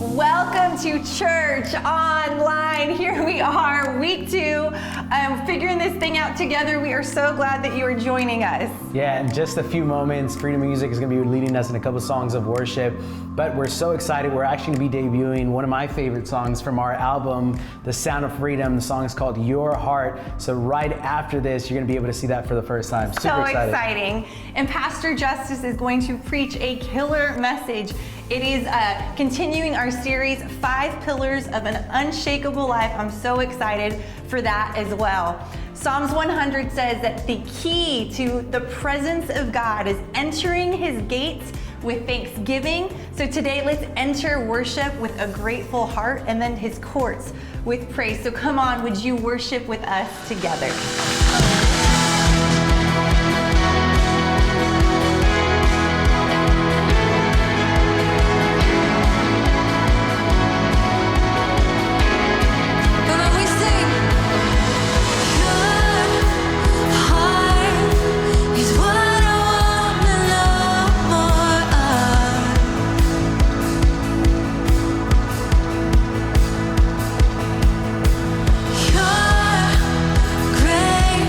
Welcome to Church Online. Here we are, week 2, figuring this thing out together. We are so glad that you are joining us. Yeah, in just a few moments, Freedom Music is going to be leading us in a couple songs of worship, but we're so excited. We're actually going to be debuting one of my favorite songs from our album, The Sound of Freedom. The song is called Your Heart. So right after this, you're going to be able to see that for the first time. Super so exciting. And Pastor Justice is going to preach a killer message. It is continuing our series, 5 Pillars of an Unshakable Life. I'm so excited for that as well. Psalms 100 says that the key to the presence of God is entering his gates with thanksgiving. So today, let's enter worship with a grateful heart and then his courts with praise. So come on, would you worship with us together? Great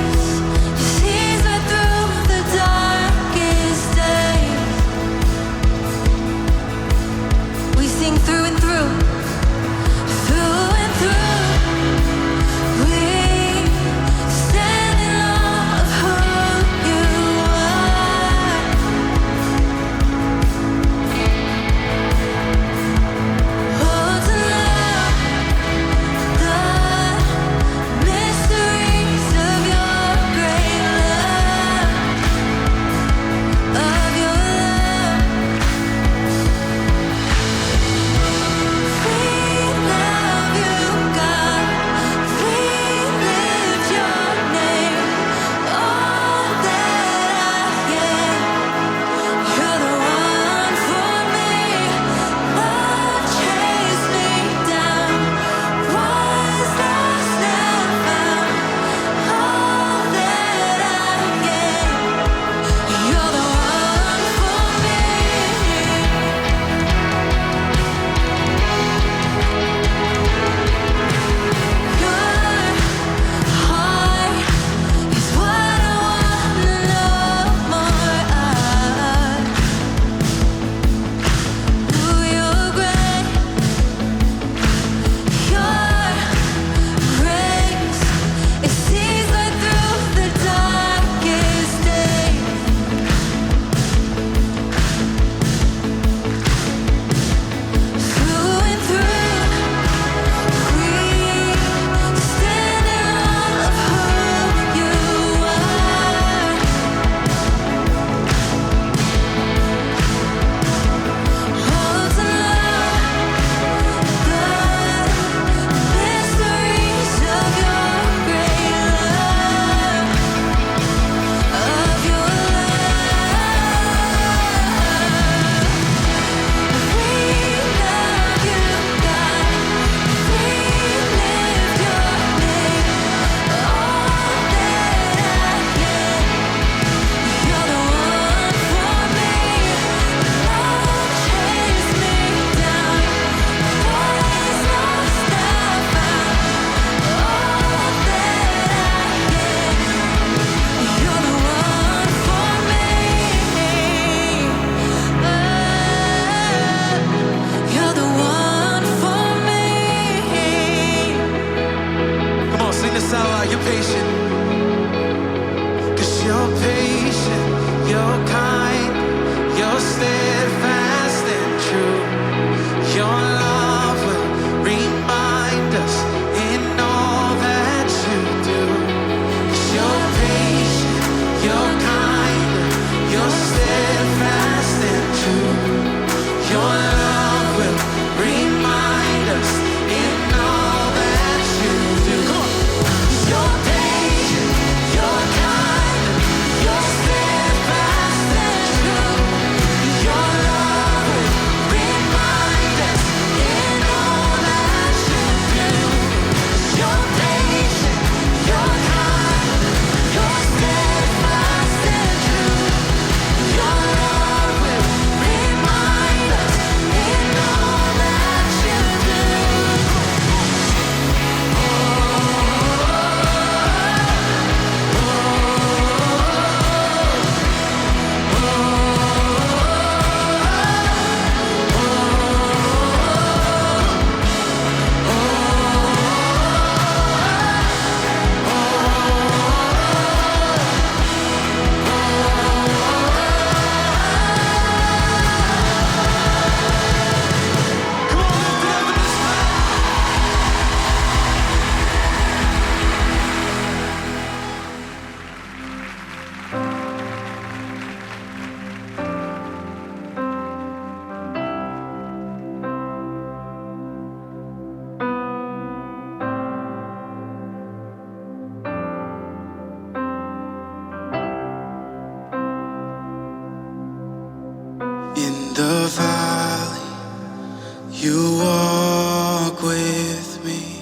with me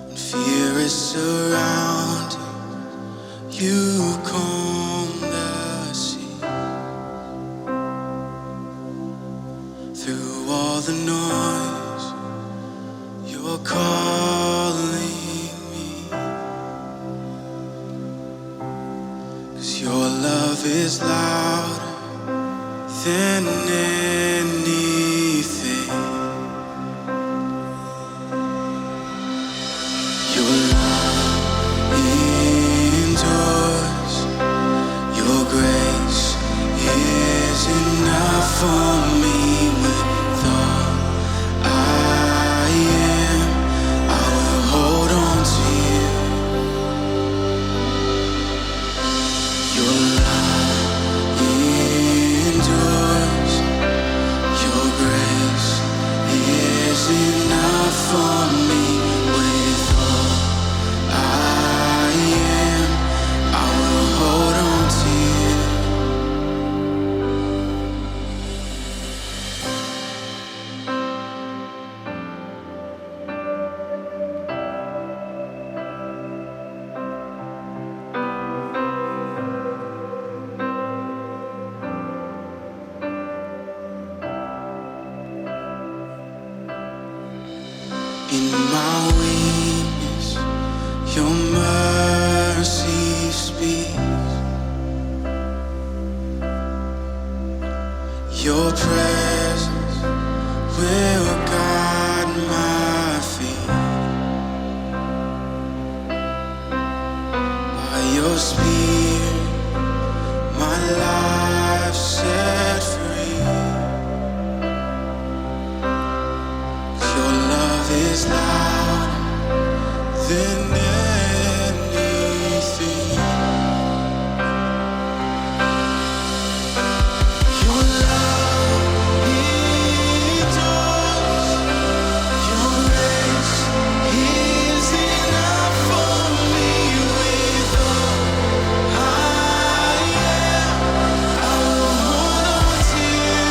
when fear is surrounding. You calm the sea. Through all the noise, you're calling me. 'Cause your love is louder than anything. Your love endures. Your grace is enough for me. With all I am, I will hold on to you. Your love endures. Your grace is enough for me. With all I am, I will hold on to you. In my weakness, your mercy speaks. Your presence will guide my feet. By your spirit, my life set free. Your love is louder than anything. Your love endures. Your grace is enough for me. With all I am, I will hold on to you.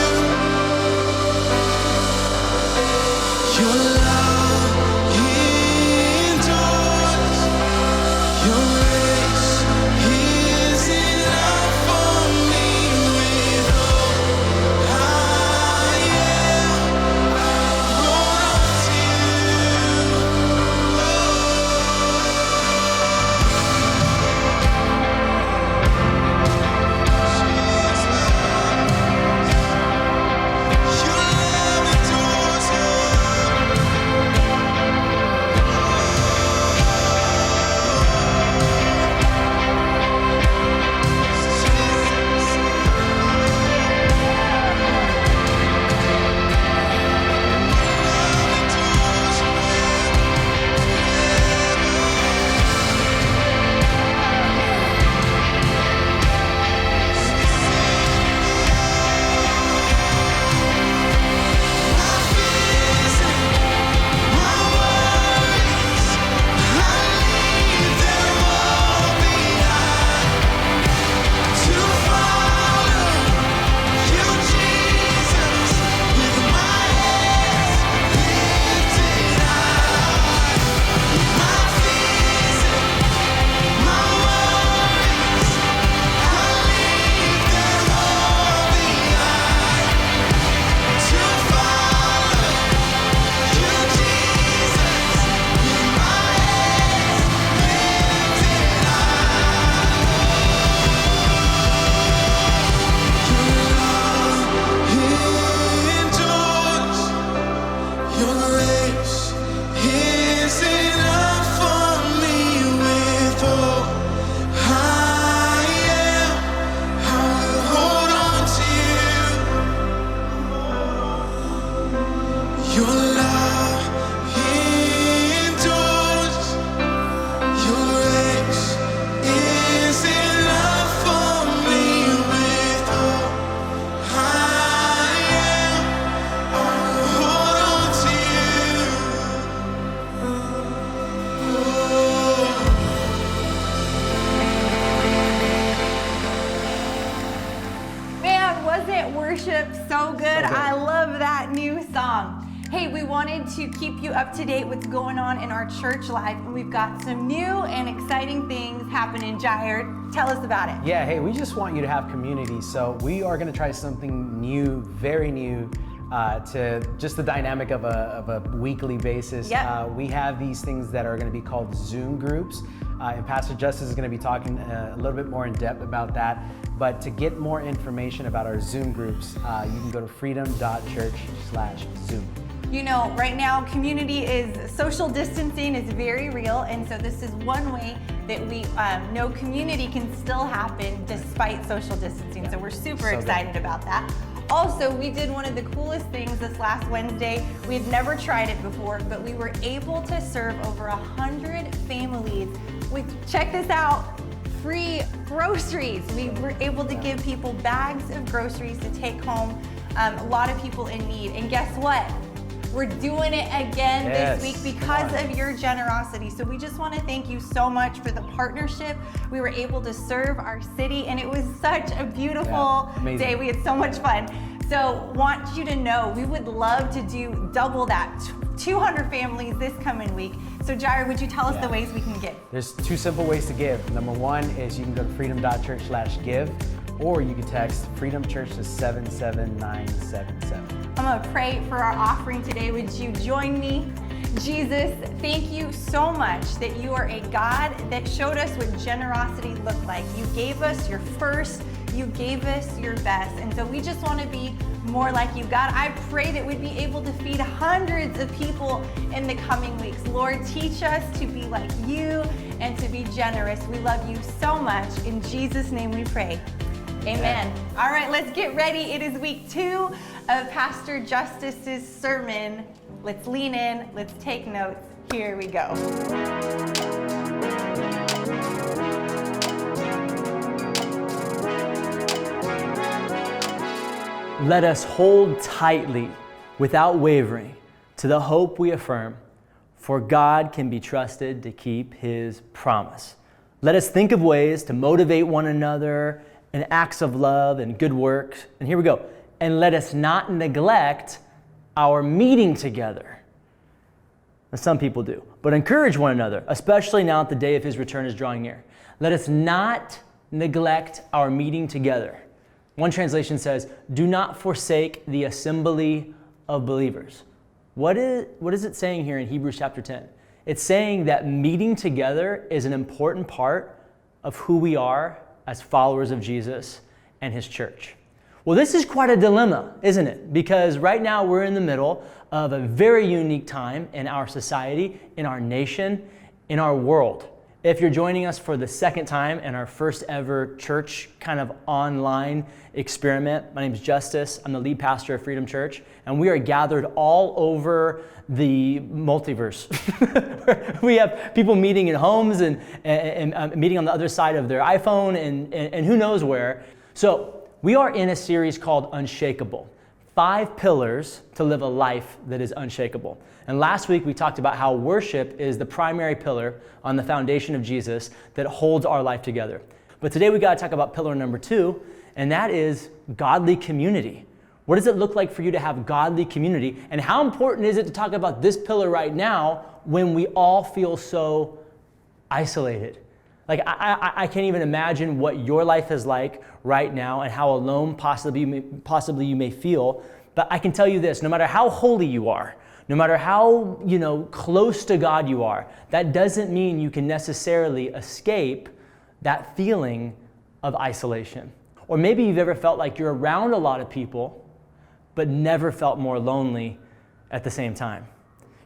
Your love endures. Your grace is enough for me. With all I am, hold on to you. Your love endures. Your grace is enough for me. With all I am, I will hold on to you. Your love endures. Your grace is enough for me. With all I am, I will hold on to you. Man, wasn't worship so good? So good. I love that new song. Hey, we wanted to keep you up to date with what's going on in our church life, and we've got some new and exciting things happening. Jair, tell us about it. Yeah, hey, we just want you to have community. So we are going to try something new, very new, to just the dynamic of a weekly basis. Yep. We have these things that are going to be called Zoom groups, and Pastor Justice is going to be talking a little bit more in depth about that. But to get more information about our Zoom groups, you can go to freedom.church/Zoom. You know, right now, community is, social distancing is very real, and so this is one way that we know community can still happen despite social distancing. So we're super excited about that. Also, we did one of the coolest things this last Wednesday. We had never tried it before, but we were able to serve over 100 families with, check this out, free groceries. We were able to give people bags of groceries to take home, a lot of people in need. And guess what? We're doing it again this week because of your generosity. So we just want to thank you so much for the partnership. We were able to serve our city, and it was such a beautiful day. We had so much fun. So want you to know, we would love to do double that, 200 families this coming week. So Jair, would you tell us the ways we can give? There's two simple ways to give. Number one is you can go to freedom.church/give, or you can text Freedom Church to 77977. I'm gonna pray for our offering today. Would you join me? Jesus, thank you so much that you are a God that showed us what generosity looked like. You gave us your first, you gave us your best. And so we just wanna be more like you. God, I pray that we'd be able to feed hundreds of people in the coming weeks. Lord, teach us to be like you and to be generous. We love you so much. In Jesus' name we pray. Amen. All right, let's get ready. It is week 2 of Pastor Justice's sermon. Let's lean in, let's take notes. Here we go. Let us hold tightly, without wavering, to the hope we affirm, for God can be trusted to keep His promise. Let us think of ways to motivate one another in acts of love and good works. And here we go. And let us not neglect our meeting together. Now, some people do, but encourage one another, especially now that the day of His return is drawing near. Let us not neglect our meeting together. One translation says, do not forsake the assembly of believers. What is it saying here in Hebrews chapter 10? It's saying that meeting together is an important part of who we are as followers of Jesus and His church. Well, this is quite a dilemma, isn't it? Because right now we're in the middle of a very unique time in our society, in our nation, in our world. If you're joining us for the second time in our first ever church kind of online experiment, my name is Justice. I'm the lead pastor of Freedom Church, and we are gathered all over the multiverse. We have people meeting in homes and meeting on the other side of their iPhone and who knows where. So we are in a series called Unshakable, 5 pillars to live a life that is unshakable. And last week we talked about how worship is the primary pillar on the foundation of Jesus that holds our life together. But today we got to talk about pillar number 2, and that is godly community. What does it look like for you to have godly community? And how important is it to talk about this pillar right now when we all feel so isolated? Like, I can't even imagine what your life is like right now and how alone possibly you may feel. But I can tell you this, no matter how holy you are, no matter how, close to God you are, that doesn't mean you can necessarily escape that feeling of isolation. Or maybe you've ever felt like you're around a lot of people, but never felt more lonely at the same time.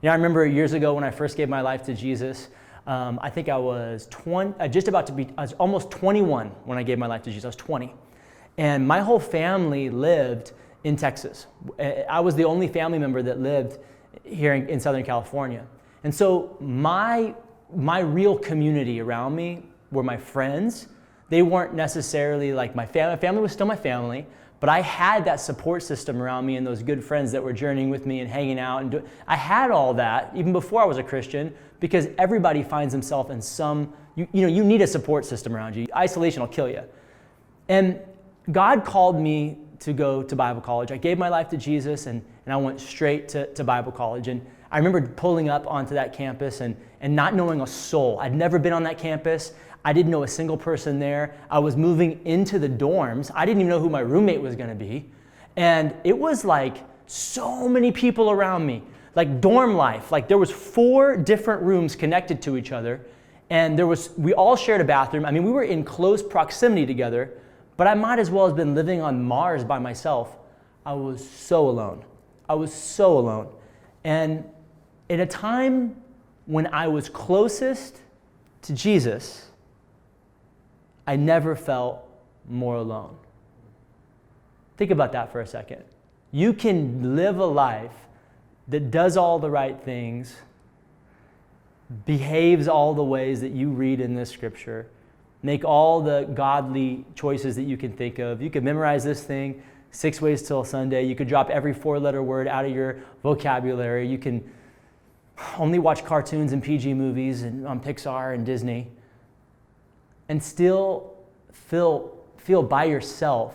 I remember years ago when I first gave my life to Jesus, I think I was I was almost 21 when I gave my life to Jesus. I was 20. And my whole family lived in Texas. I was the only family member that lived here in Southern California. And so my real community around me were my friends. They weren't necessarily like my family. My family was still my family, but I had that support system around me and those good friends that were journeying with me and hanging out. I had all that even before I was a Christian, because everybody finds himself in some, you need a support system around you. Isolation will kill you. And God called me to go to Bible college. I gave my life to Jesus, and I went straight to Bible college. And I remember pulling up onto that campus and not knowing a soul. I'd never been on that campus. I didn't know a single person there. I was moving into the dorms. I didn't even know who my roommate was going to be. And it was like so many people around me, like dorm life. Like there was 4 different rooms connected to each other. And we all shared a bathroom. I mean, we were in close proximity together, but I might as well have been living on Mars by myself. I was so alone. I was so alone. And in a time when I was closest to Jesus, I never felt more alone. Think about that for a second. You can live a life that does all the right things, behaves all the ways that you read in this scripture, make all the godly choices that you can think of. You could memorize this thing 6 ways till Sunday. You could drop every 4-letter word out of your vocabulary. You can only watch cartoons and PG movies and on Pixar and Disney, and still feel by yourself,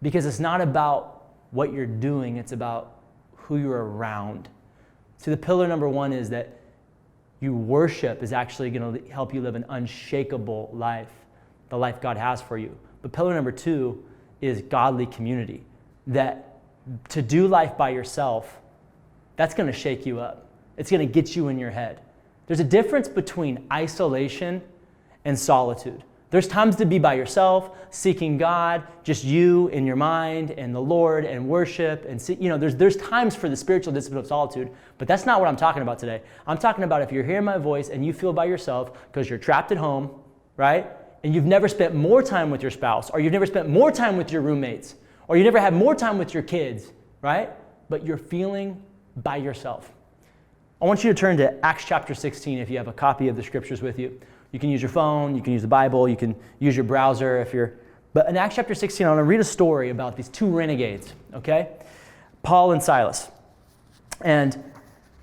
because it's not about what you're doing, it's about who you're around. So the pillar number 1 is that your worship is actually going to help you live an unshakable life, the life God has for you. But pillar number 2 is godly community. That to do life by yourself, that's going to shake you up. It's going to get you in your head. There's a difference between isolation and solitude. There's times to be by yourself, seeking God, just you in your mind and the Lord and worship. And there's times for the spiritual discipline of solitude, but that's not what I'm talking about today. I'm talking about if you're hearing my voice and you feel by yourself because you're trapped at home, right? And you've never spent more time with your spouse, or you've never spent more time with your roommates, or you never had more time with your kids, right? But you're feeling by yourself. I want you to turn to Acts chapter 16 if you have a copy of the scriptures with you. You can use your phone, you can use the Bible, you can use your browser but in Acts chapter 16, I want to read a story about these 2 renegades, okay? Paul and Silas. And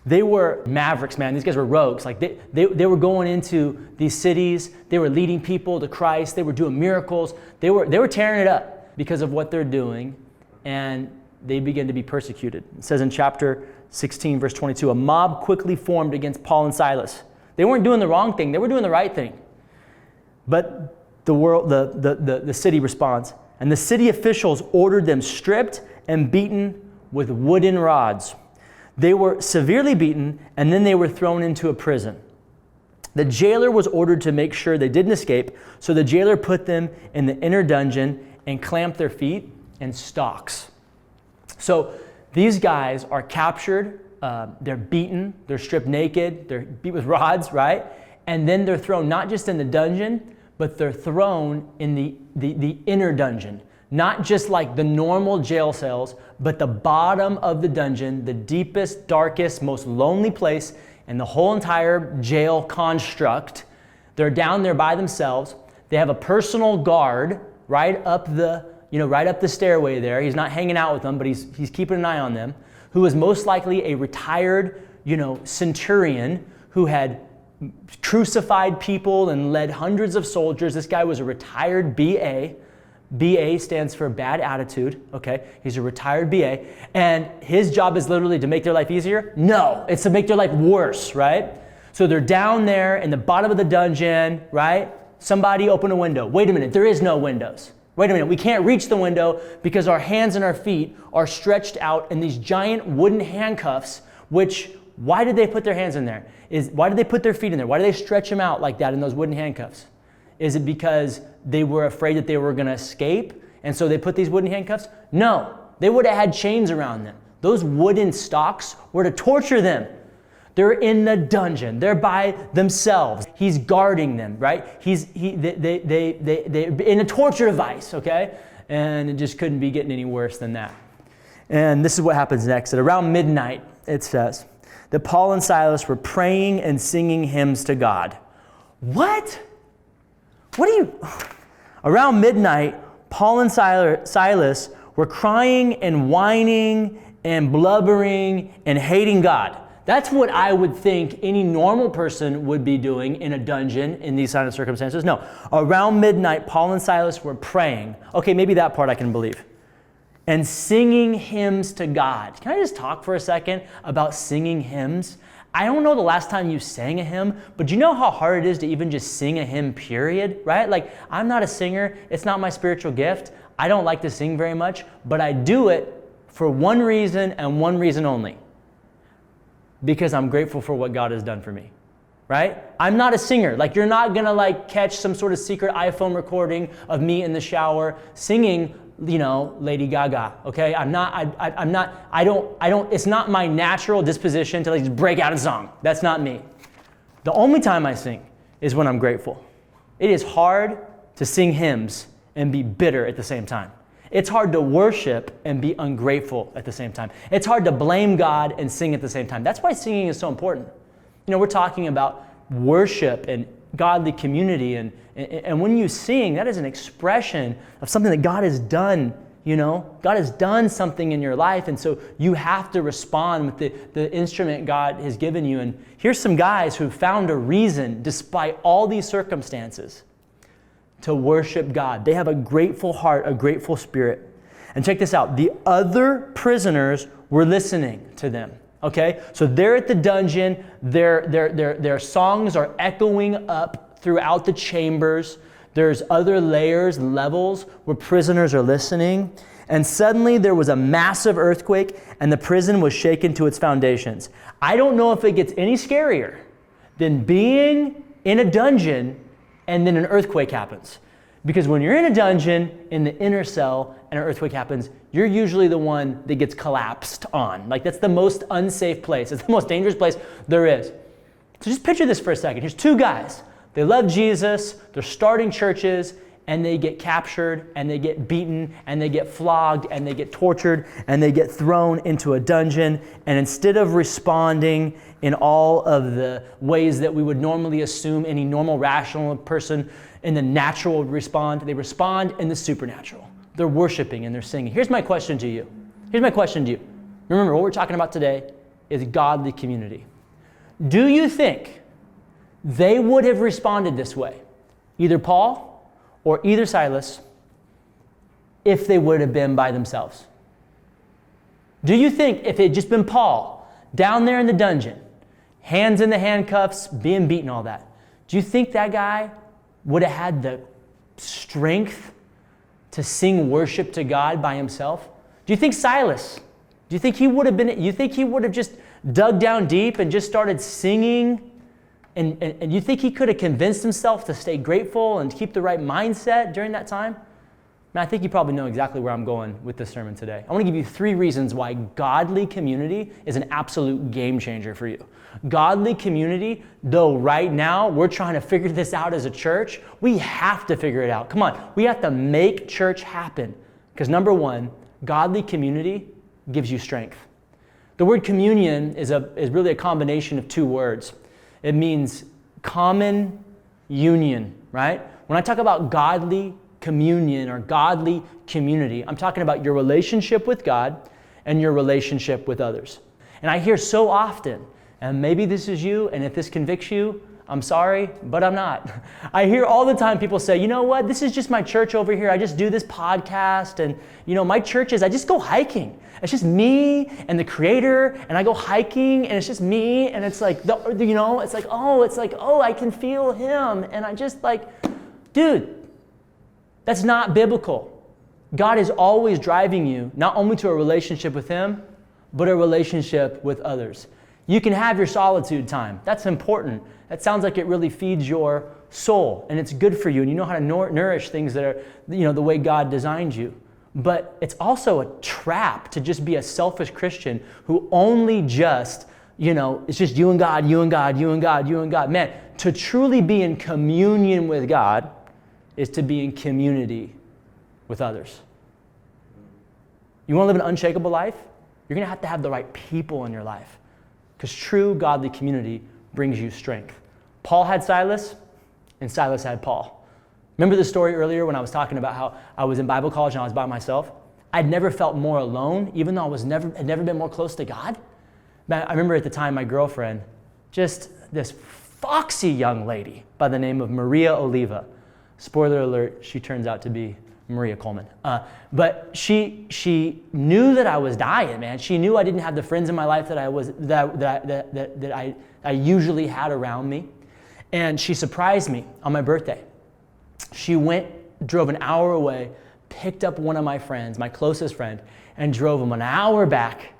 they were mavericks, man. These guys were rogues. Like they were going into these cities, they were leading people to Christ, they were doing miracles, they were tearing it up because of what they're doing, and they began to be persecuted. It says in chapter 16, verse 22, a mob quickly formed against Paul and Silas. They weren't doing the wrong thing, they were doing the right thing. But the city responds, and the city officials ordered them stripped and beaten with wooden rods. They were severely beaten, and then they were thrown into a prison. The jailer was ordered to make sure they didn't escape, so the jailer put them in the inner dungeon and clamped their feet in stocks. So these guys are captured, they're beaten, they're stripped naked, they're beat with rods, right? And then they're thrown not just in the dungeon, but they're thrown in the inner dungeon. Not just like the normal jail cells, but the bottom of the dungeon, the deepest, darkest, most lonely place in the whole entire jail construct. They're down there by themselves. They have a personal guard right up the stairway there. He's not hanging out with them, but he's keeping an eye on them, who is most likely a retired, centurion who had crucified people and led hundreds of soldiers. This guy was a retired BA. BA stands for bad attitude, okay? He's a retired BA. And his job is literally to make their life easier? No, it's to make their life worse, right? So they're down there in the bottom of the dungeon, right? Somebody open a window. Wait a minute, there is no windows. Wait a minute, we can't reach the window because our hands and our feet are stretched out in these giant wooden handcuffs, why did they put their hands in there? Why did they put their feet in there? Why did they stretch them out like that in those wooden handcuffs? Is it because they were afraid that they were going to escape, and so they put these wooden handcuffs? No, they would have had chains around them. Those wooden stocks were to torture them. They're in the dungeon. They're by themselves. He's guarding them, right? They're in a torture device, okay? And it just couldn't be getting any worse than that. And this is what happens next. At around midnight, it says that Paul and Silas were praying and singing hymns to God. What? Around midnight, Paul and Silas were crying and whining and blubbering and hating God. That's what I would think any normal person would be doing in a dungeon in these kind of circumstances. No, around midnight, Paul and Silas were praying. Okay, maybe that part I can believe. and singing hymns to God. Can I just talk for a second about singing hymns? I don't know the last time you sang a hymn, but do you know how hard it is to even just sing a hymn, period, right? Like, I'm not a singer. It's not my spiritual gift. I don't like to sing very much, but I do it for one reason and one reason only. Because I'm grateful for what God has done for me, right? I'm not a singer. Like, you're not gonna like catch some sort of secret iPhone recording of me in the shower singing, you know, Lady Gaga, okay? It's not my natural disposition to like just break out in song. That's not me. The only time I sing is when I'm grateful. It is hard to sing hymns and be bitter at the same time. It's hard to worship and be ungrateful at the same time. It's hard to blame God and sing at the same time. That's why singing is so important. You know, we're talking about worship and godly community, and when you sing, that is an expression of something that God has done. You know, God has done something in your life, and so you have to respond with the instrument God has given you. And here's some guys who found a reason, despite all these circumstances, to worship God. They have a grateful heart, a grateful spirit. And check this out. The other prisoners were listening to them. Okay? So they're at the dungeon. Their songs are echoing up throughout the chambers. There's other layers, levels where prisoners are listening. And suddenly there was a massive earthquake and the prison was shaken to its foundations. I don't know if it gets any scarier than being in a dungeon and then an earthquake happens. Because when you're in a dungeon, in the inner cell, and an earthquake happens, you're usually the one that gets collapsed on. Like, that's the most unsafe place. It's the most dangerous place there is. So just picture this for a second. Here's two guys. They love Jesus, they're starting churches, and they get captured, and they get beaten, and they get flogged, and they get tortured, and they get thrown into a dungeon. And instead of responding in all of the ways that we would normally assume any normal, rational person in the natural would respond, they respond in the supernatural. They're worshiping and they're singing. Here's my question to you. Remember, what we're talking about today is godly community. Do you think they would have responded this way, either Paul or either Silas, if they would have been by themselves? Do you think if it had just been Paul down there in the dungeon, hands in the handcuffs, being beaten, all that, do you think that guy would have had the strength to sing worship to God by himself? Do you think Silas, do you think he would have just dug down deep and just started singing? And you think he could have convinced himself to stay grateful and keep the right mindset during that time? And I think you probably know exactly where I'm going with this sermon today. I want to give you 3 reasons why godly community is an absolute game changer for you. Godly community, though right now we're trying to figure this out as a church, we have to figure it out. Come on, we have to make church happen. Because number 1, godly community gives you strength. The word communion is really a combination of 2 words. It means common union, right? When I talk about godly communion or godly community, I'm talking about your relationship with God and your relationship with others. And I hear so often, and maybe this is you, and if this convicts you, I'm sorry, but I'm not. I hear all the time people say, you know what, this is just my church over here. I just do this podcast, and you know, my church is, I just go hiking. It's just me and the Creator, and I go hiking, and it's just me, and it's like, oh, I can feel Him, and I just like, dude, that's not biblical. God is always driving you, not only to a relationship with Him, but a relationship with others. You can have your solitude time. That's important. That sounds like it really feeds your soul, and it's good for you, and you know how to nourish things that are, the way God designed you. But it's also a trap to just be a selfish Christian who only just, it's just you and God, you and God, you and God, you and God. Man, to truly be in communion with God is to be in community with others. You want to live an unshakable life? You're going to have the right people in your life. Because true godly community brings you strength. Paul had Silas, and Silas had Paul. Remember the story earlier when I was talking about how I was in Bible college and I was by myself? I'd never felt more alone, even though had never been more close to God. I remember at the time my girlfriend, just this foxy young lady by the name of Maria Oliva. Spoiler alert, she turns out to be Maria Coleman. But she knew that I was dying, man. She knew I didn't have the friends in my life that I usually had around me. And she surprised me on my birthday. She drove an hour away, picked up one of my friends, my closest friend, and drove him an hour back.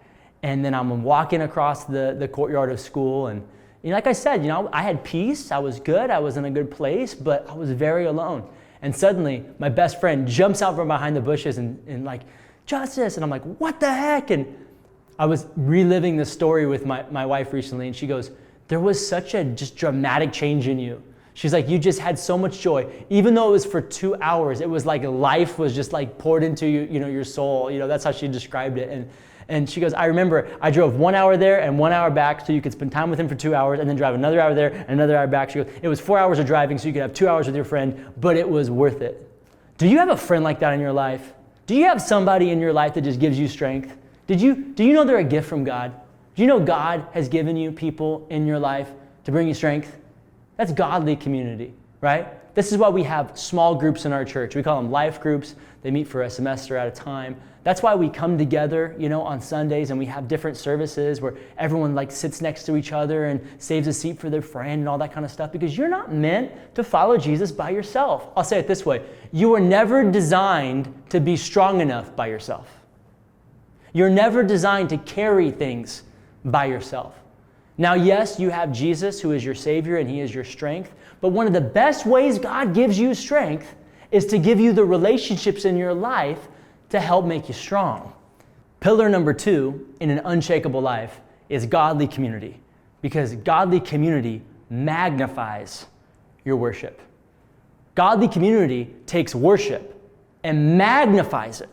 And then I'm walking across the courtyard of school. And like I said, I had peace. I was good. I was in a good place, but I was very alone. And suddenly, my best friend jumps out from behind the bushes and like, Justice. And I'm like, what the heck? And I was reliving this story with my wife recently, and she goes, there was such a just dramatic change in you. She's like, you just had so much joy. Even though it was for 2 hours, it was like life was just like poured into you, your soul. That's how she described it. And she goes, I remember I drove 1 hour there and 1 hour back so you could spend time with him for 2 hours and then drive another hour there and another hour back. She goes, it was 4 hours of driving so you could have 2 hours with your friend, but it was worth it. Do you have a friend like that in your life? Do you have somebody in your life that just gives you strength? Do you know they're a gift from God? Do you know God has given you people in your life to bring you strength? That's godly community, right? This is why we have small groups in our church. We call them life groups. They meet for a semester at a time. That's why we come together, on Sundays, and we have different services where everyone like sits next to each other and saves a seat for their friend and all that kind of stuff, because you're not meant to follow Jesus by yourself. I'll say it this way. You were never designed to be strong enough by yourself. You're never designed to carry things by yourself. Now, yes, you have Jesus, who is your Savior, and He is your strength. But one of the best ways God gives you strength is to give you the relationships in your life to help make you strong. Pillar number 2 in an unshakable life is godly community, because godly community magnifies your worship. Godly community takes worship and magnifies it.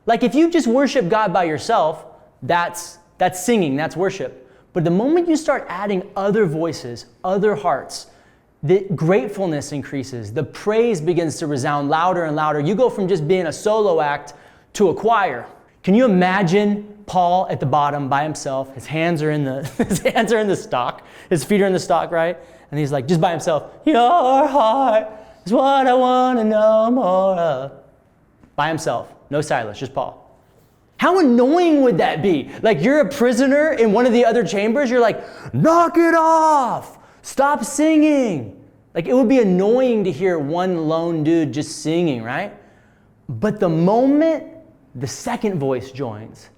Like if you just worship God by yourself, that's singing, that's worship. But the moment you start adding other voices, other hearts, the gratefulness increases, the praise begins to resound louder and louder. You go from just being a solo act to a choir. Can you imagine Paul at the bottom by himself? His hands are in the stock. His feet are in the stock, right? And he's like, just by himself, your heart is what I want to know more of. By himself, no Silas, just Paul. How annoying would that be? Like you're a prisoner in one of the other chambers. You're like, knock it off. Stop singing. Like it would be annoying to hear one lone dude just singing, right? But the moment the second voice joins,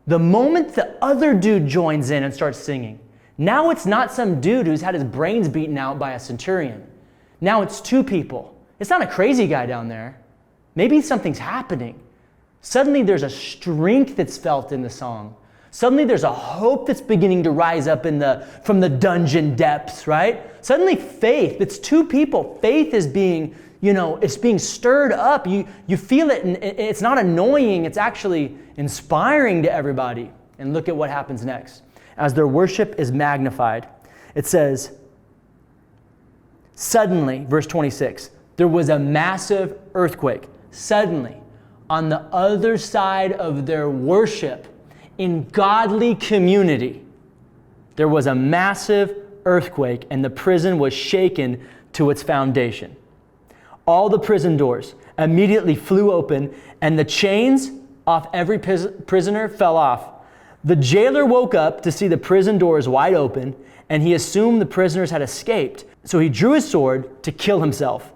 the moment the other dude joins in and starts singing, now it's not some dude who's had his brains beaten out by a centurion. Now it's 2 people. It's not a crazy guy down there. Maybe something's happening. Suddenly there's a strength that's felt in the song. Suddenly there's a hope that's beginning to rise up from the dungeon depths, right? Suddenly faith, it's 2 people. Faith is being, it's being stirred up. You feel it, and it's not annoying. It's actually inspiring to everybody. And look at what happens next. As their worship is magnified, it says, suddenly, verse 26, there was a massive earthquake. Suddenly, on the other side of their worship, in godly community, there was a massive earthquake, and the prison was shaken to its foundation. All the prison doors immediately flew open, and the chains off every prisoner fell off. The jailer woke up to see the prison doors wide open, and he assumed the prisoners had escaped. So he drew his sword to kill himself.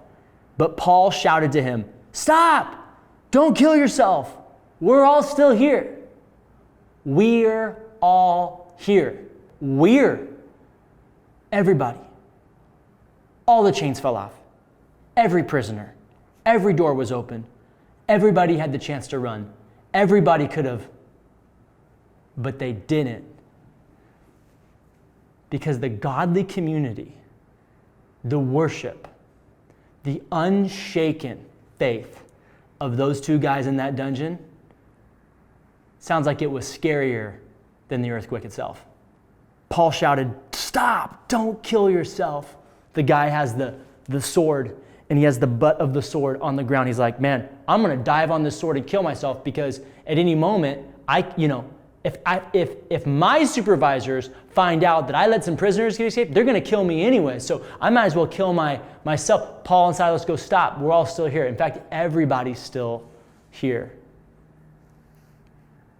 But Paul shouted to him, "Stop! Don't kill yourself. We're all still here." We're all here. We're everybody. All the chains fell off. Every prisoner. Every door was open. Everybody had the chance to run. Everybody could have. But they didn't. Because the godly community, the worship, the unshaken faith of those 2 guys in that dungeon sounds like it was scarier than the earthquake itself. Paul shouted, "Stop! Don't kill yourself." The guy has the sword, and he has the butt of the sword on the ground. He's like, "Man, I'm going to dive on this sword and kill myself, because at any moment, If my supervisors find out that I let some prisoners get escaped, they're going to kill me anyway. So I might as well kill myself. Paul and Silas go, stop. We're all still here. In fact, everybody's still here.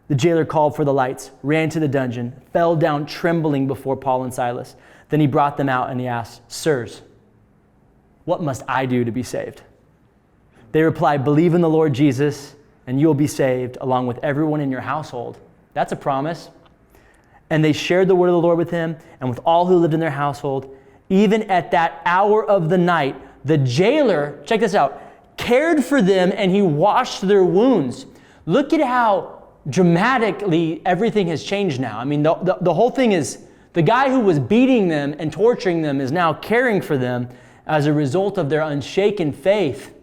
The jailer called for the lights, ran to the dungeon, fell down trembling before Paul and Silas. Then he brought them out and he asked, "Sirs, what must I do to be saved?" They replied, "Believe in the Lord Jesus, and you'll be saved, along with everyone in your household." That's a promise. And they shared the word of the Lord with him and with all who lived in their household. Even at that hour of the night, the jailer, check this out, cared for them and he washed their wounds. Look at how dramatically everything has changed now. I mean, the whole thing is, the guy who was beating them and torturing them is now caring for them as a result of their unshaken faith.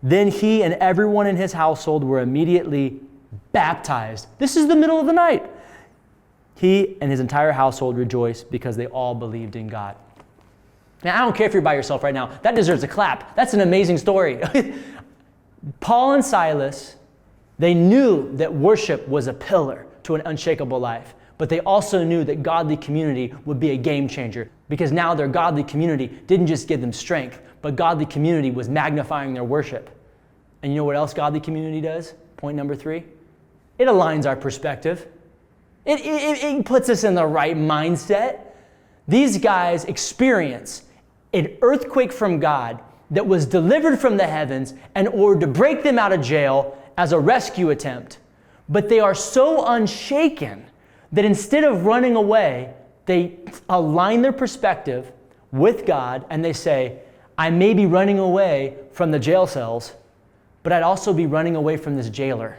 Then he and everyone in his household were immediately baptized. This is the middle of the night. He and his entire household rejoiced because they all believed in God. Now, I don't care if you're by yourself right now. That deserves a clap. That's an amazing story. Paul and Silas, they knew that worship was a pillar to an unshakable life, but they also knew that godly community would be a game changer, because now their godly community didn't just give them strength, but godly community was magnifying their worship. And you know what else godly community does? Point number 3. It aligns our perspective. It puts us in the right mindset. These guys experience an earthquake from God that was delivered from the heavens in order to break them out of jail as a rescue attempt. But they are so unshaken that instead of running away, they align their perspective with God and they say, I may be running away from the jail cells, but I'd also be running away from this jailer.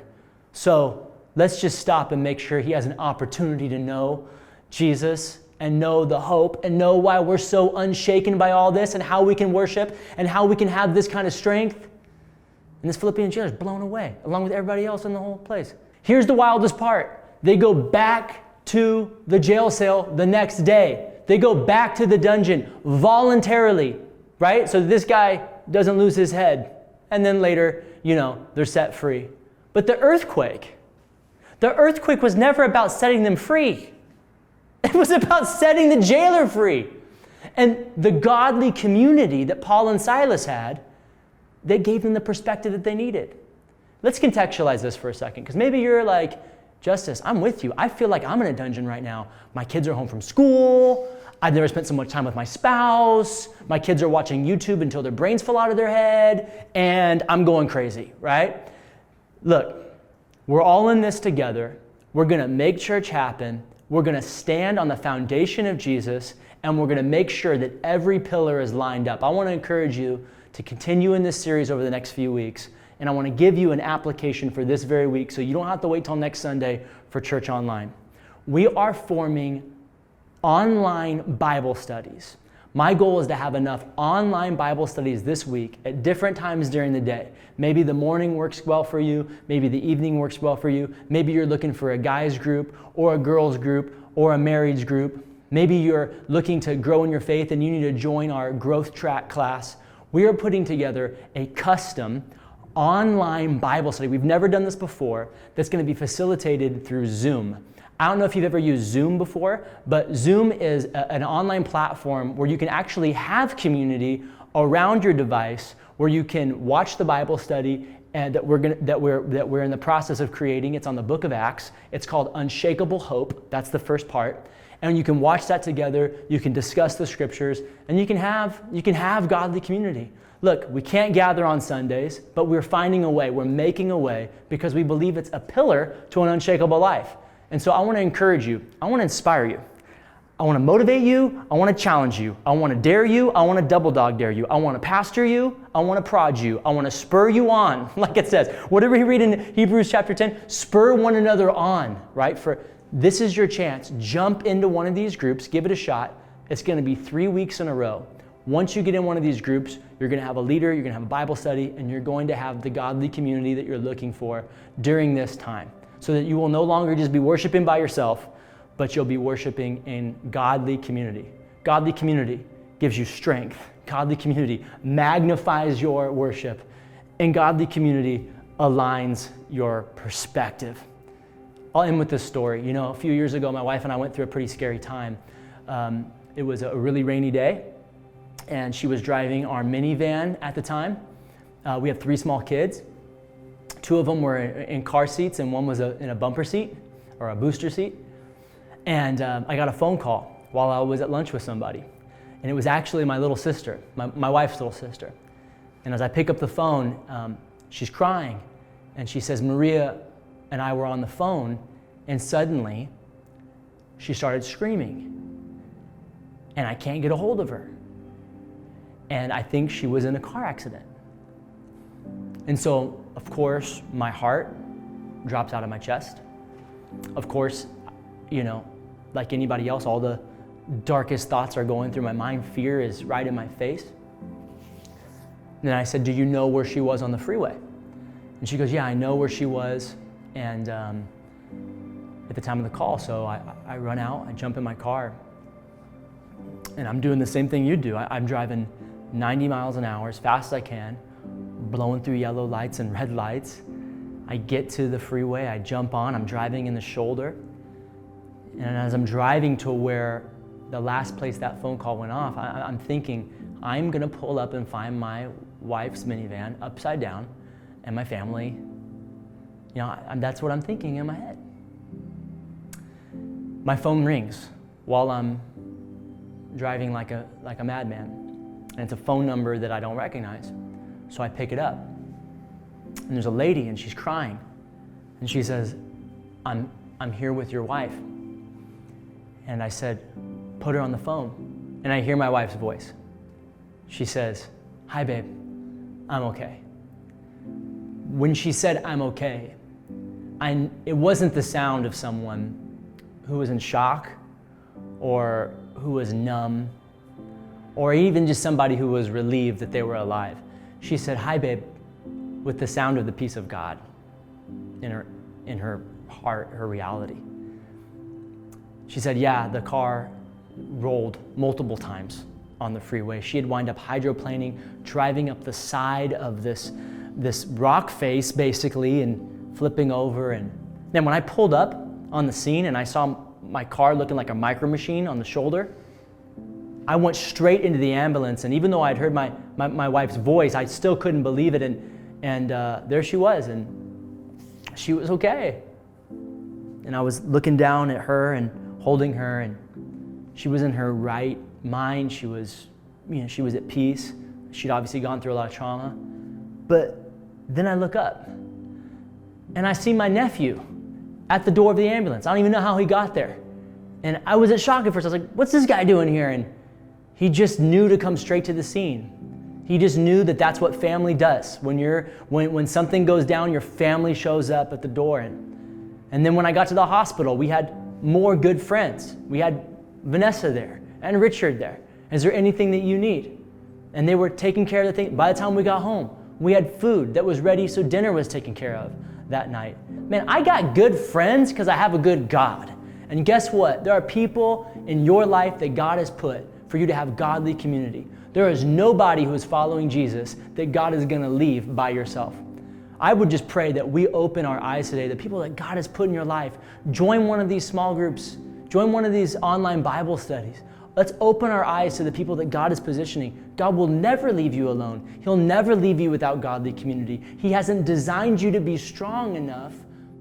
So let's just stop and make sure he has an opportunity to know Jesus and know the hope and know why we're so unshaken by all this and how we can worship and how we can have this kind of strength. And this Philippian jailer is blown away along with everybody else in the whole place. Here's the wildest part. They go back to the jail cell the next day. They go back to the dungeon voluntarily, right? So this guy doesn't lose his head. And then later, they're set free. But the earthquake was never about setting them free. It was about setting the jailer free. And the godly community that Paul and Silas had, that gave them the perspective that they needed. Let's contextualize this for a second, because maybe you're like, Justice, I'm with you. I feel like I'm in a dungeon right now. My kids are home from school. I've never spent so much time with my spouse. My kids are watching YouTube until their brains fall out of their head, and I'm going crazy, right? Look, we're all in this together. We're going to make church happen. We're going to stand on the foundation of Jesus, and we're going to make sure that every pillar is lined up. I want to encourage you to continue in this series over the next few weeks, and I want to give you an application for this very week so you don't have to wait till next Sunday for church online. We are forming online Bible studies. My goal is to have enough online Bible studies this week at different times during the day. Maybe the morning works well for you. Maybe the evening works well for you. Maybe you're looking for a guys group or a girls group or a marriage group. Maybe you're looking to grow in your faith and you need to join our growth track class. We are putting together a custom online Bible study. We've never done this before. That's going to be facilitated through Zoom. I don't know if you've ever used Zoom before, but Zoom is an online platform where you can actually have community around your device, where you can watch the Bible study and that we're in the process of creating. It's on the book of Acts. It's called Unshakable Hope. That's the first part. And you can watch that together. You can discuss the scriptures, and you can have godly community. Look, we can't gather on Sundays, but we're finding a way. We're making a way because we believe it's a pillar to an unshakable life. And so I want to encourage you. I want to inspire you. I want to motivate you. I want to challenge you. I want to dare you. I want to double dog dare you. I want to pastor you. I want to prod you. I want to spur you on, like it says. Whatever you read in Hebrews chapter 10, spur one another on, right? For this is your chance. Jump into one of these groups. Give it a shot. It's going to be 3 weeks in a row. Once you get in one of these groups, you're going to have a leader, you're going to have a Bible study, and you're going to have the godly community that you're looking for during this time, so that you will no longer just be worshiping by yourself, but you'll be worshiping in godly community. Godly community gives you strength. Godly community magnifies your worship, and godly community aligns your perspective. I'll end with this story. You know, a few years ago, my wife and I went through a pretty scary time. It was a really rainy day, and she was driving our minivan at the time. We have 3 small kids. 2 of them were in car seats, and one was in a bumper seat or a booster seat. And I got a phone call while I was at lunch with somebody. And it was actually my little sister, my wife's little sister. And as I pick up the phone, she's crying. And she says, Maria and I were on the phone, and suddenly she started screaming. And I can't get a hold of her. And I think she was in a car accident. And so, of course, my heart drops out of my chest. Of course, you know, like anybody else, all the darkest thoughts are going through my mind. Fear is right in my face. And then I said, do you know where she was on the freeway? And she goes, yeah, I know where she was. And at the time of the call, so I run out, I jump in my car, and I'm doing the same thing you do. I'm driving 90 miles an hour as fast as I can, blowing through yellow lights and red lights. I get to the freeway, I jump on, I'm driving in the shoulder. And as I'm driving to where the last place that phone call went off, I'm thinking, I'm gonna pull up and find my wife's minivan upside down and my family. You know, that's what I'm thinking in my head. My phone rings while I'm driving like a madman. And it's a phone number that I don't recognize. So I pick it up. And there's a lady and she's crying. And she says, I'm here with your wife. And I said, put her on the phone. And I hear my wife's voice. She says, hi babe, I'm okay. When she said I'm okay, it wasn't the sound of someone who was in shock or who was numb or even just somebody who was relieved that they were alive. She said, hi babe, with the sound of the peace of God in her heart, her reality. She said, yeah, the car rolled multiple times on the freeway. She had wound up hydroplaning, driving up the side of this rock face basically and flipping over. And then when I pulled up on the scene and I saw my car looking like a micro machine on the shoulder, I went straight into the ambulance. And even though I'd heard my wife's voice, I still couldn't believe it. And there she was, and she was okay. And I was looking down at her and holding her, and she was in her right mind. She was at peace. She'd obviously gone through a lot of trauma. But then I look up and I see my nephew at the door of the ambulance. I don't even know how he got there. And I was in shock at first. I was like, what's this guy doing here? And he just knew to come straight to the scene. He just knew that that's what family does. When something goes down, your family shows up at the door. And then when I got to the hospital, we had more good friends. We had Vanessa there and Richard there. Is there anything that you need? And they were taking care of the thing. By the time we got home, we had food that was ready, so dinner was taken care of that night. Man, I got good friends because I have a good God. And guess what? There are people in your life that God has put for you to have godly community. There is nobody who is following Jesus that God is going to leave by yourself. I would just pray that we open our eyes today, the people that God has put in your life. Join one of these small groups. Join one of these online Bible studies. Let's open our eyes to the people that God is positioning. God will never leave you alone. He'll never leave you without godly community. He hasn't designed you to be strong enough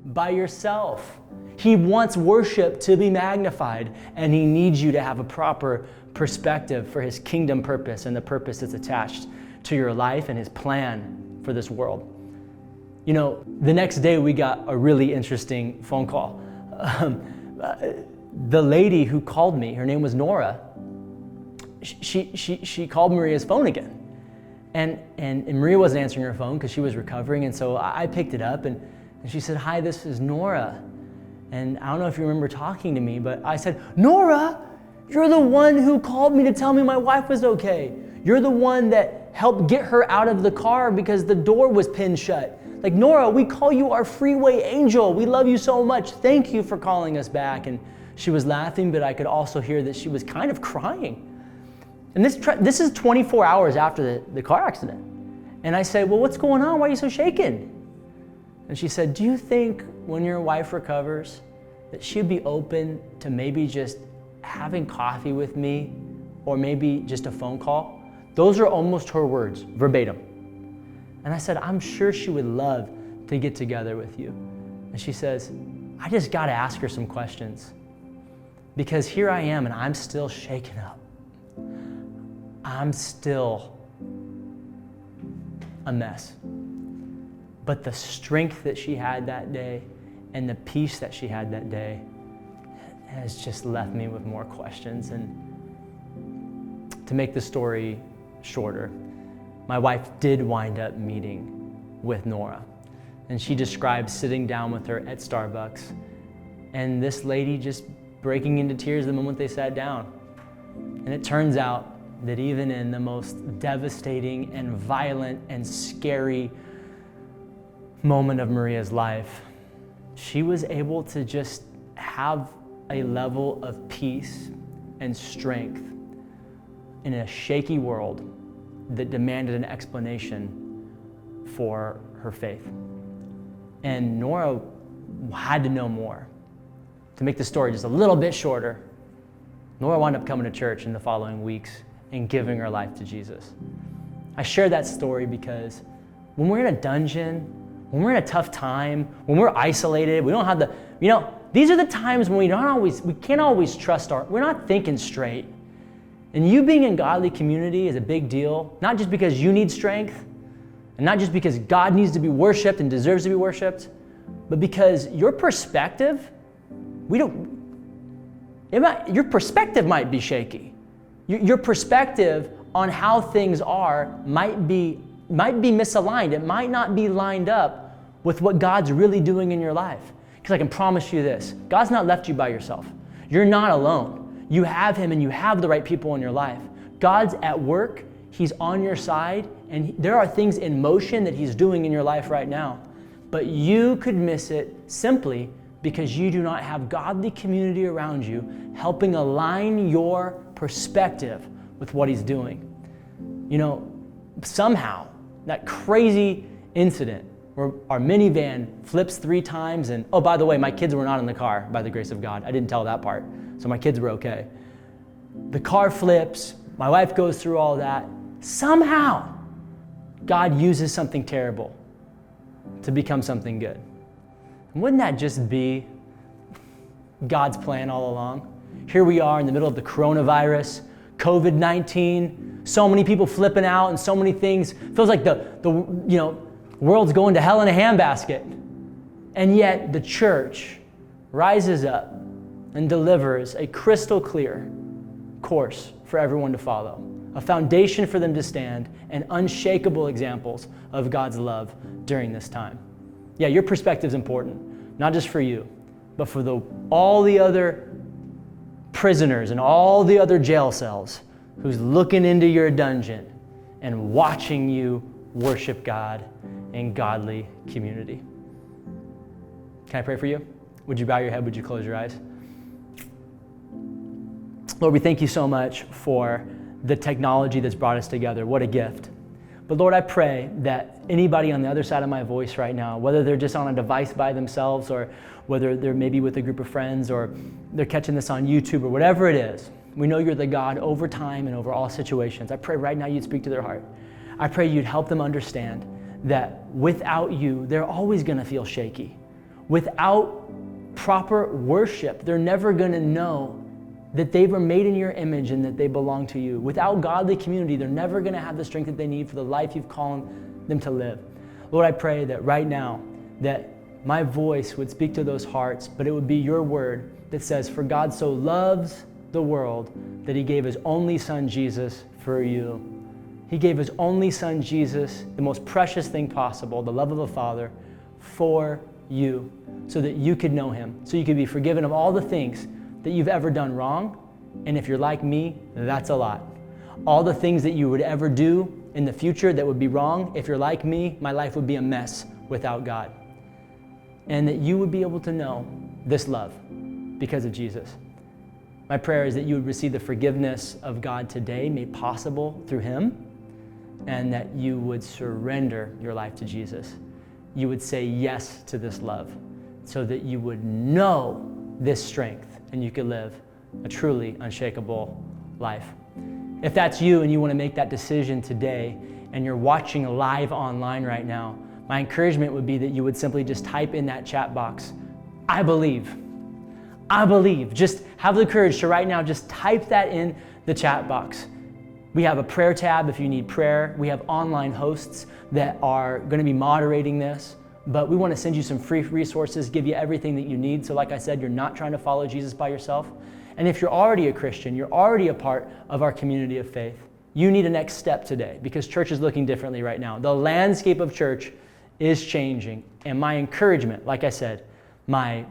by yourself. He wants worship to be magnified, and He needs you to have a proper perspective for His kingdom purpose and the purpose that's attached to your life and His plan for this world. You know, the next day we got a really interesting phone call. The lady who called me, her name was Nora, she called Maria's phone again. And Maria wasn't answering her phone because she was recovering, and so I picked it up and she said, hi, this is Nora. And I don't know if you remember talking to me, but I said, Nora, you're the one who called me to tell me my wife was okay. You're the one that helped get her out of the car because the door was pinned shut. Like, Nora, we call you our freeway angel. We love you so much. Thank you for calling us back. And she was laughing, but I could also hear that she was kind of crying. And this is 24 hours after the car accident. And I say, well, what's going on? Why are you so shaken? And she said, do you think when your wife recovers that she'd be open to maybe just having coffee with me or maybe just a phone call? Those are almost her words, verbatim. And I said, I'm sure she would love to get together with you. And she says, I just got to ask her some questions because here I am and I'm still shaken up. I'm still a mess. But the strength that she had that day and the peace that she had that day has just left me with more questions. And to make the story shorter, my wife did wind up meeting with Nora. And she described sitting down with her at Starbucks and this lady just breaking into tears the moment they sat down. And it turns out that even in the most devastating and violent and scary moment of Maria's life, she was able to just have a level of peace and strength in a shaky world that demanded an explanation for her faith. And Nora had to know more. To make the story just a little bit shorter, Nora wound up coming to church in the following weeks and giving her life to Jesus. I share that story because when we're in a dungeon, when we're in a tough time, when we're isolated, we don't have the, these are the times when we can't always trust we're not thinking straight. And you being in godly community is a big deal, not just because you need strength, and not just because God needs to be worshiped and deserves to be worshiped, but because your perspective, your perspective might be shaky. Your perspective on how things are might be misaligned. It might not be lined up with what God's really doing in your life. Because I can promise you this, God's not left you by yourself. You're not alone. You have Him and you have the right people in your life. God's at work, He's on your side, and there are things in motion that He's doing in your life right now. But you could miss it simply because you do not have godly community around you helping align your perspective with what He's doing. Somehow, that crazy incident where our minivan flips 3 times and, oh, by the way, my kids were not in the car by the grace of God. I didn't tell that part, so my kids were okay. The car flips, my wife goes through all that. Somehow, God uses something terrible to become something good. And wouldn't that just be God's plan all along? Here we are in the middle of the coronavirus, COVID-19, so many people flipping out and so many things. Feels like the world's going to hell in a handbasket. And yet the church rises up and delivers a crystal clear course for everyone to follow, a foundation for them to stand, and unshakable examples of God's love during this time. Yeah, your perspective is important, not just for you, but for all the other prisoners and all the other jail cells who's looking into your dungeon and watching you worship God in godly community. Can I pray for you? Would you bow your head? Would you close your eyes? Lord, we thank you so much for the technology that's brought us together. What a gift. But Lord, I pray that anybody on the other side of my voice right now, whether they're just on a device by themselves or whether they're maybe with a group of friends or they're catching this on YouTube or whatever it is, we know you're the God over time and over all situations. I pray right now you'd speak to their heart. I pray you'd help them understand that without you, they're always going to feel shaky. Without proper worship, they're never going to know that they were made in your image and that they belong to you. Without godly community, they're never going to have the strength that they need for the life you've called them to live. Lord, I pray that right now, that my voice would speak to those hearts, but it would be your word that says, for God so loves the world that He gave His only Son, Jesus, for you. He gave His only Son, Jesus, the most precious thing possible, the love of the Father, for you, so that you could know Him, so you could be forgiven of all the things that you've ever done wrong. And if you're like me, that's a lot. All the things that you would ever do in the future that would be wrong, if you're like me, my life would be a mess without God. And that you would be able to know this love because of Jesus. My prayer is that you would receive the forgiveness of God today, made possible through Him, and that you would surrender your life to Jesus. you would say yes to this love, so that you would know this strength and you could live a truly unshakable life. If that's you and you want to make that decision today and you're watching live online right now, my encouragement would be that you would simply just type in that chat box, I believe. I believe. Just have the courage to right now just type that in the chat box. We have a prayer tab if you need prayer. We have online hosts that are going to be moderating this, but we want to send you some free resources, give you everything that you need. So like I said, you're not trying to follow Jesus by yourself. And if you're already a Christian, you're already a part of our community of faith, you need a next step today because church is looking differently right now. The landscape of church is changing. And my encouragement, like I said, my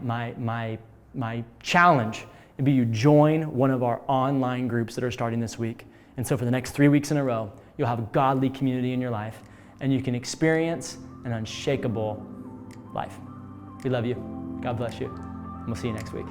challenge would be you join one of our online groups that are starting this week. And so for the next 3 weeks in a row, you'll have a godly community in your life and you can experience an unshakable life. We love you. God bless you. And we'll see you next week.